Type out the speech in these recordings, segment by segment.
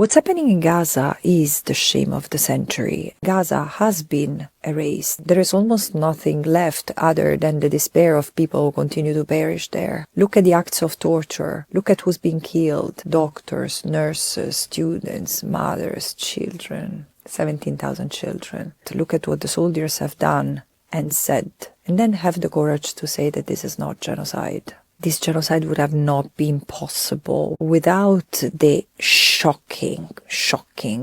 What's happening in Gaza is the shame of the century. Gaza has been erased. There is almost nothing left other than the despair of people who continue to perish there. Look at the acts of torture. Look at who's being killed. Doctors, nurses, students, mothers, children. 17,000 children. To look at what the soldiers have done and said, and then have the courage to say that this is not genocide. This genocide would have not been possible without the shocking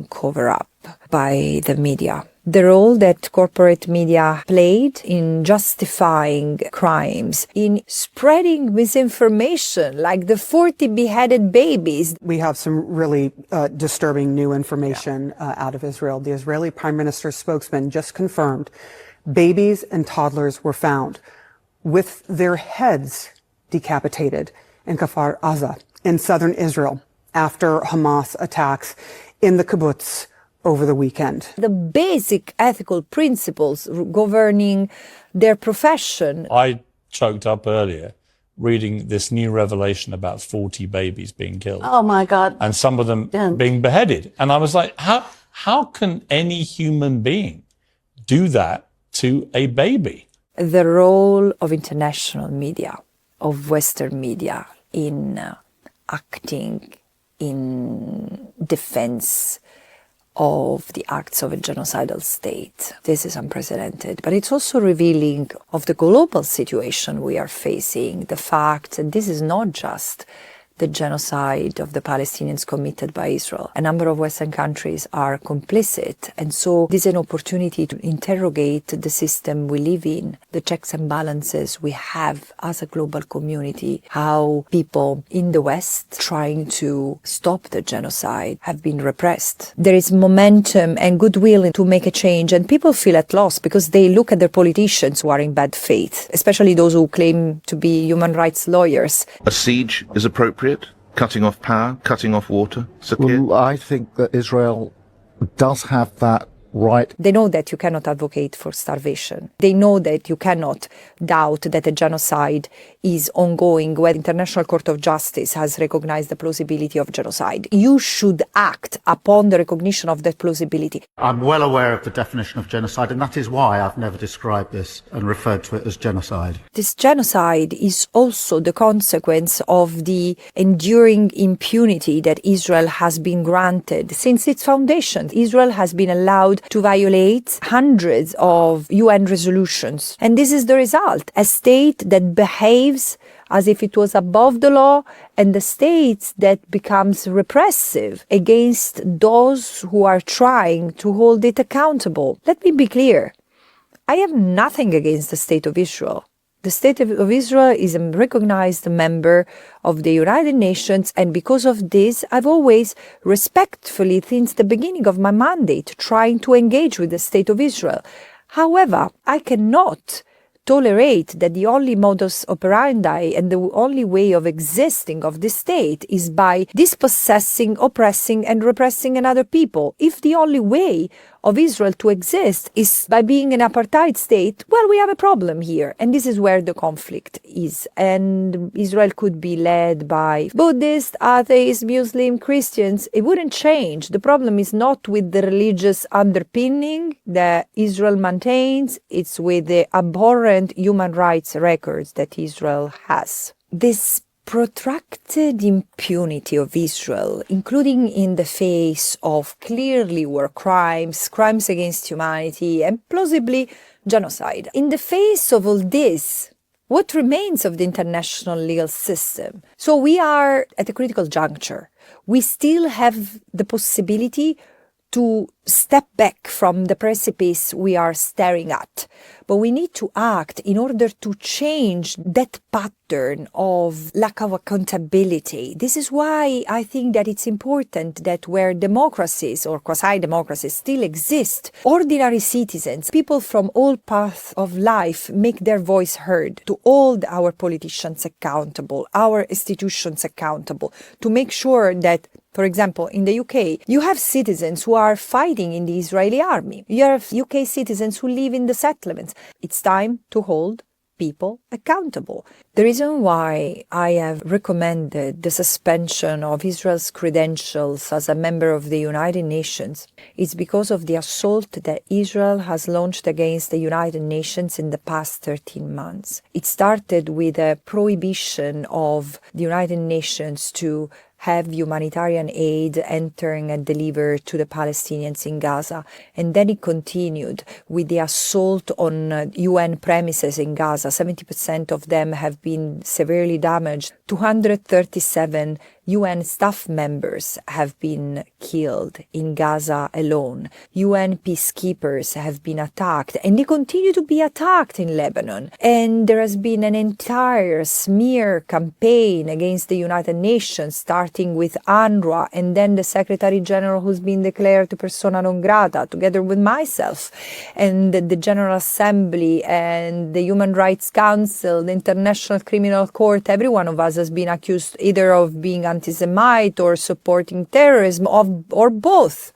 cover-up by the media. The role that corporate media played in justifying crimes, in spreading misinformation, like the 40 beheaded babies. We have some really disturbing new information out of Israel. The Israeli Prime Minister's spokesman just confirmed babies and toddlers were found with their heads decapitated in Kfar Aza in southern Israel after Hamas attacks in the kibbutz over the weekend. The basic ethical principles governing their profession. I choked up earlier reading this new revelation about 40 babies being killed. Oh my God. And some of them being beheaded. And I was like, how can any human being do that to a baby? The role of international media, of Western media in acting in defense of the acts of a genocidal state. This is unprecedented, but it's also revealing of the global situation we are facing, the fact that this is not just the genocide of the Palestinians committed by Israel. A number of Western countries are complicit, and so this is an opportunity to interrogate the system we live in, the checks and balances we have as a global community, how people in the West trying to stop the genocide have been repressed. There is momentum and goodwill to make a change, and people feel at loss because they look at their politicians who are in bad faith, especially those who claim to be human rights lawyers. A siege is appropriate? Cutting off power, cutting off water? Well, I think that Israel does have that right. They know that you cannot advocate for starvation. They know that you cannot doubt that a genocide is ongoing where the International Court of Justice has recognized the plausibility of genocide. You should act upon the recognition of that plausibility. I'm well aware of the definition of genocide, and that is why I've never described this and referred to it as genocide. This genocide is also the consequence of the enduring impunity that Israel has been granted since its foundation. Israel has been allowed to violate hundreds of UN resolutions. And this is the result. A state that behaves as if it was above the law, and the state that becomes repressive against those who are trying to hold it accountable. Let me be clear. I have nothing against the State of Israel. The State of Israel is a recognized member of the United Nations, and because of this, I've always respectfully, since the beginning of my mandate, trying to engage with the State of Israel. However, I cannot tolerate that the only modus operandi and the only way of existing of this state is by dispossessing, oppressing, and repressing another people. If the only way of Israel to exist is by being an apartheid state, well, we have a problem here. And this is where the conflict is. And Israel could be led by Buddhists, atheists, Muslim, Christians. It wouldn't change. The problem is not with the religious underpinning that Israel maintains. It's with the abhorrent human rights records that Israel has. This protracted impunity of Israel, including in the face of clearly war crimes, crimes against humanity, and plausibly genocide. In the face of all this, what remains of the international legal system? So we are at a critical juncture. We still have the possibility to step back from the precipice we are staring at. But we need to act in order to change that pattern of lack of accountability. This is why I think that it's important that where democracies or quasi-democracies still exist, ordinary citizens, people from all paths of life make their voice heard, to hold our politicians accountable, our institutions accountable, to make sure that, for example, in the UK, you have citizens who are fighting in the Israeli army. You have UK citizens who live in the settlements. It's time to hold people accountable. The reason why I have recommended the suspension of Israel's credentials as a member of the United Nations is because of the assault that Israel has launched against the United Nations in the past 13 months. It started with a prohibition of the United Nations to have humanitarian aid entering and delivered to the Palestinians in Gaza. And then it continued with the assault on UN premises in Gaza. 70% of them have been severely damaged. 237 UN staff members have been killed in Gaza alone. UN peacekeepers have been attacked, and they continue to be attacked in Lebanon. And there has been an entire smear campaign against the United Nations, starting with UNRWA, and then the Secretary General who's been declared persona non grata, together with myself, and the General Assembly, and the Human Rights Council, the International Criminal Court. Every one of us has been accused either of being anti-Semite or supporting terrorism, or both.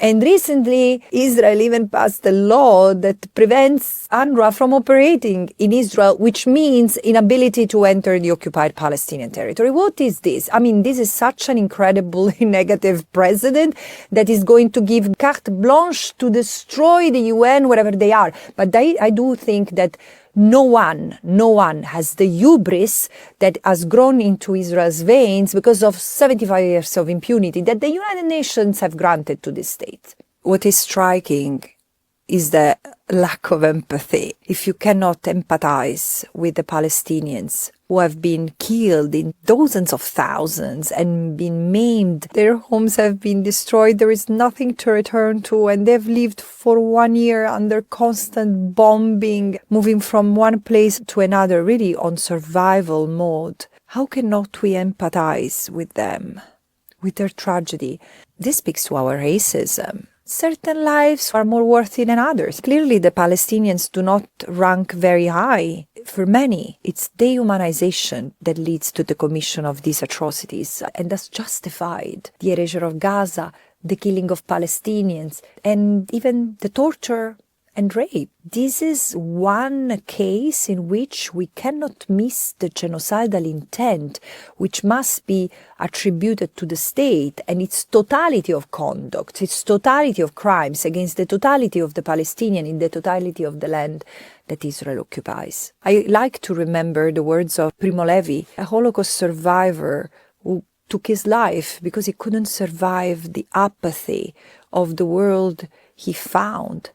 And recently, Israel even passed a law that prevents UNRWA from operating in Israel, which means inability to enter the occupied Palestinian territory. What is this? I mean, this is such an incredibly negative precedent that is going to give carte blanche to destroy the UN wherever they are. But I do think that no one has the hubris that has grown into Israel's veins because of 75 years of impunity that the United Nations have granted to this state. What is striking is the lack of empathy. If you cannot empathize with the Palestinians who have been killed in dozens of thousands and been maimed, their homes have been destroyed, there is nothing to return to, and they've lived for 1 year under constant bombing, moving from one place to another, really on survival mode. How cannot we empathize with them, with their tragedy? This speaks to our racism. Certain lives are more worthy than others. Clearly, the Palestinians do not rank very high. For many, it's dehumanization that leads to the commission of these atrocities and has justified the erasure of Gaza, the killing of Palestinians, and even the torture and rape. This is one case in which we cannot miss the genocidal intent, which must be attributed to the state and its totality of conduct, its totality of crimes against the totality of the Palestinian in the totality of the land that Israel occupies. I like to remember the words of Primo Levi, a Holocaust survivor who took his life because he couldn't survive the apathy of the world he found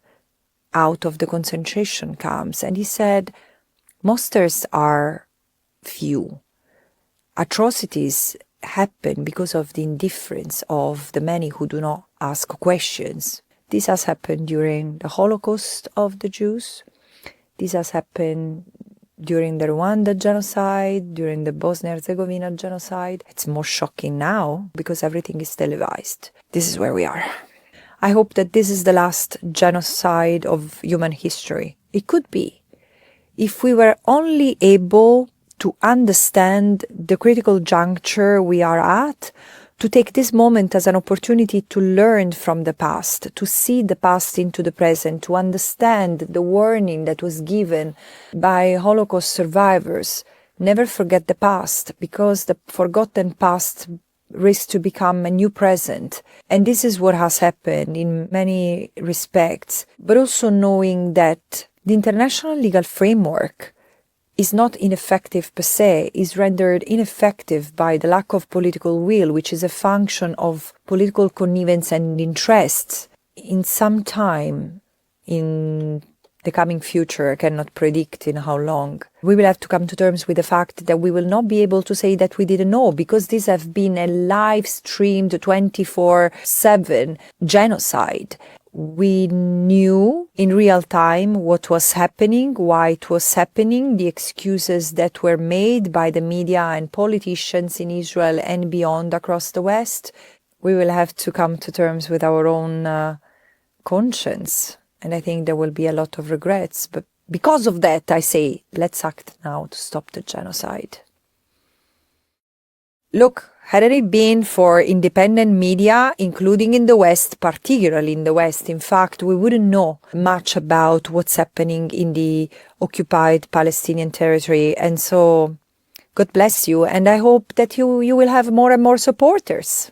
out of the concentration camps. And he said, monsters are few. Atrocities happen because of the indifference of the many who do not ask questions. This has happened during the Holocaust of the Jews. This has happened during the Rwanda genocide, during the Bosnia-Herzegovina genocide. It's more shocking now because everything is televised. This is where we are. I hope that this is the last genocide of human history. It could be. If we were only able to understand the critical juncture we are at, to take this moment as an opportunity to learn from the past, to see the past into the present, to understand the warning that was given by Holocaust survivors. Never forget the past, because the forgotten past risks to become a new present. And this is what has happened in many respects, but also knowing that the international legal framework is not ineffective per se, is rendered ineffective by the lack of political will, which is a function of political connivance and interests. In some time, in the coming future, I cannot predict in how long, we will have to come to terms with the fact that we will not be able to say that we didn't know, because this has been a live-streamed 24/7 genocide. We knew in real time what was happening, why it was happening, the excuses that were made by the media and politicians in Israel and beyond across the West. We will have to come to terms with our own conscience. And I think there will be a lot of regrets. But because of that, I say, let's act now to stop the genocide. Look, Hadn't it been for independent media, including in the West, particularly in the West, in fact, we wouldn't know much about what's happening in the occupied Palestinian territory. And so, God bless you. And I hope that you will have more and more supporters.